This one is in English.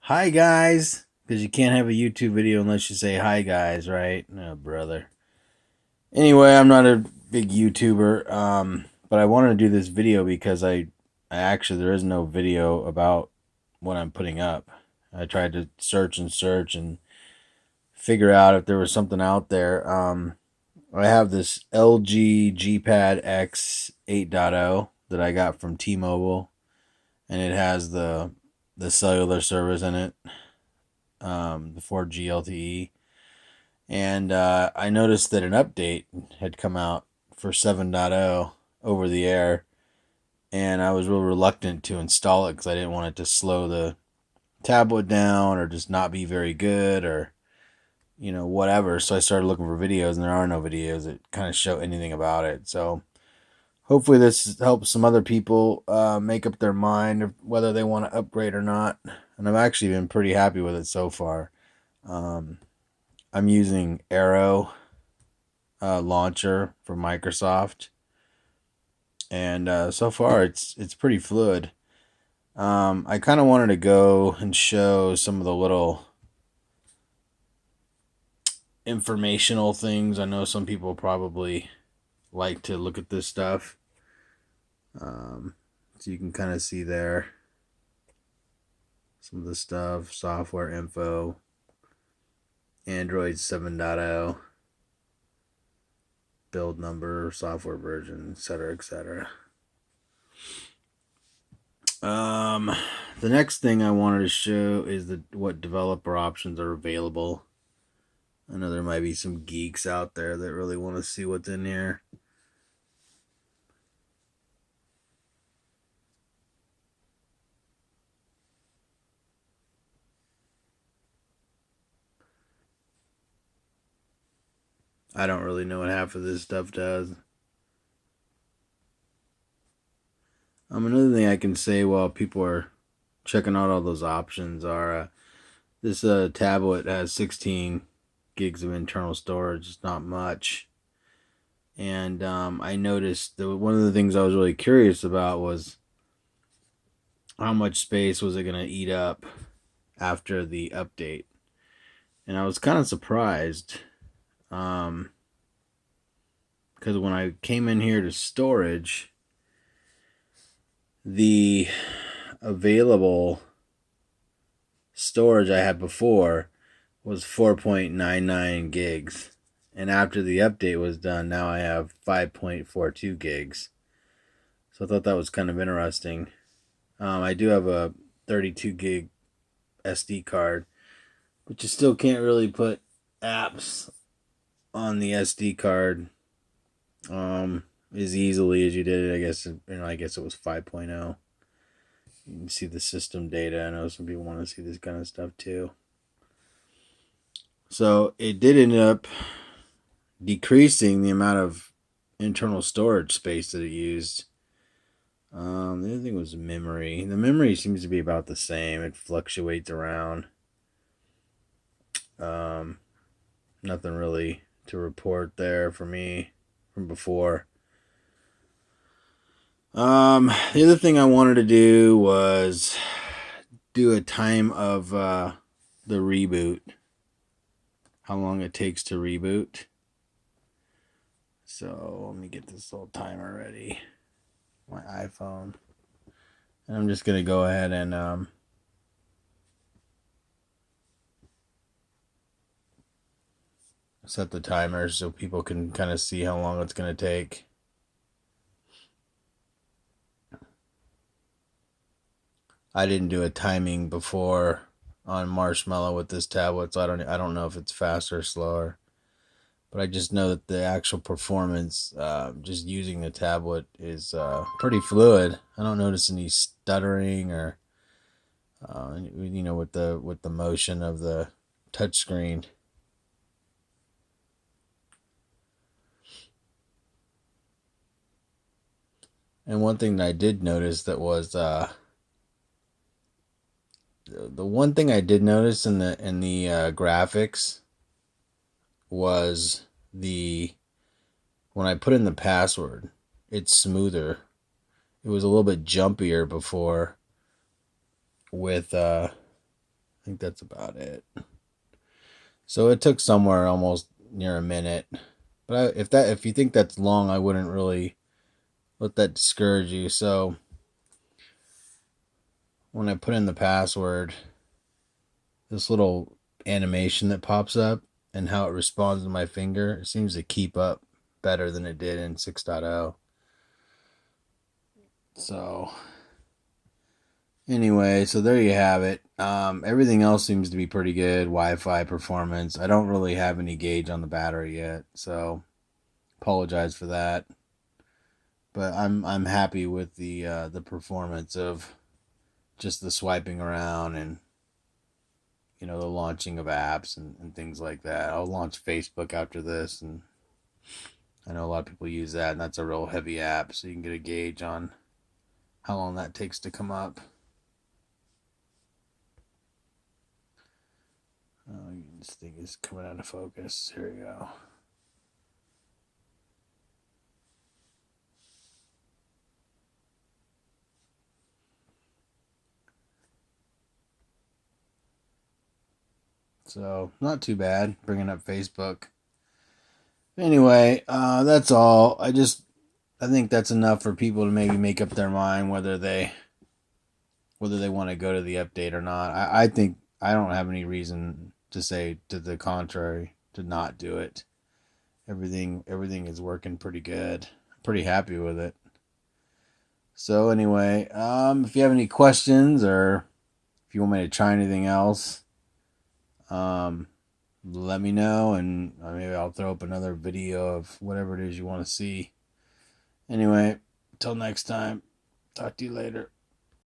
Hi guys, because you can't have a YouTube video unless you say hi guys, right? No, brother. Anyway, I'm not a big YouTuber, but I wanted to do this video because I actually there is no video about what I'm putting up. I tried to search and search and figure out if there was something out there. I have this LG G-Pad X 8.0 that I got from T-Mobile, and it has the cellular service in it, the 4G LTE. And I noticed that an update had come out for 7.0 over the air, and I was real reluctant to install it because I didn't want it to slow the tablet down or just not be very good or whatever. So I started looking for videos, and there are no videos that kind of show anything about it. So hopefully this helps some other people make up their mind of whether they want to upgrade or not. And I've actually been pretty happy with it so far. Um, I'm using Arrow launcher from Microsoft, and so far it's pretty fluid. I kind of wanted to go and show some of the little informational things. I know some people probably like to look at this stuff, so you can kind of see there some of the stuff, software info, Android 7.0, build number, software version, etc., etc. The next thing I wanted to show is what developer options are available. I know there might be some geeks out there that really want to see what's in here. I don't really know what half of this stuff does. Another thing I can say while people are checking out all those options are this tablet has 16 gigs of internal storage. It's not much. And I noticed that one of the things I was really curious about was how much space was it going to eat up after the update. And I was kind of surprised because when I came in here to storage, the available storage I had before was 4.99 gigs. And after the update was done, now I have 5.42 gigs. So I thought that was kind of interesting. I do have a 32 gig SD card, but you still can't really put apps on the SD card as easily as you did. I guess it was 5.0. You can see the system data. I know some people want to see this kind of stuff too. So it did end up decreasing the amount of internal storage space that it used. The other thing was memory. The memory seems to be about the same. It fluctuates around. Nothing really to report there for me from before. The other thing I wanted to do was do a time of the reboot. How long it takes to reboot. So let me get this little timer ready. My iPhone. And I'm just going to go ahead and set the timer so people can kind of see how long it's going to take. I didn't do a timing before on Marshmallow with this tablet, so I don't know if it's faster or slower. But I just know that the actual performance, just using the tablet, is pretty fluid. I don't notice any stuttering or, with the motion of the touchscreen. And one thing that I did notice that was the one thing I did notice in the graphics was when I put in the password, it's smoother. It was a little bit jumpier before with think that's about it. So it took somewhere almost near a minute. But if you think that's long, I wouldn't really let that discourage you. So when I put in the password, this little animation that pops up and how it responds to my finger, it seems to keep up better than it did in 6.0. So anyway, so there you have it. Everything else seems to be pretty good. Wi-Fi performance. I don't really have any gauge on the battery yet, so apologize for that. But I'm happy with the performance of just the swiping around and the launching of apps and things like that. I'll launch Facebook after this, and I know a lot of people use that, and that's a real heavy app, so you can get a gauge on how long that takes to come up. Oh, this thing is coming out of focus. Here we go. So, not too bad bringing up Facebook. Anyway, that's all. I think that's enough for people to maybe make up their mind whether they want to go to the update or not. I think I don't have any reason to say to the contrary to not do it. Everything is working pretty good. I'm pretty happy with it. So anyway, if you have any questions or if you want me to try anything else, let me know, and maybe I'll throw up another video of whatever it is you want to see. Anyway, until next time, talk to you later.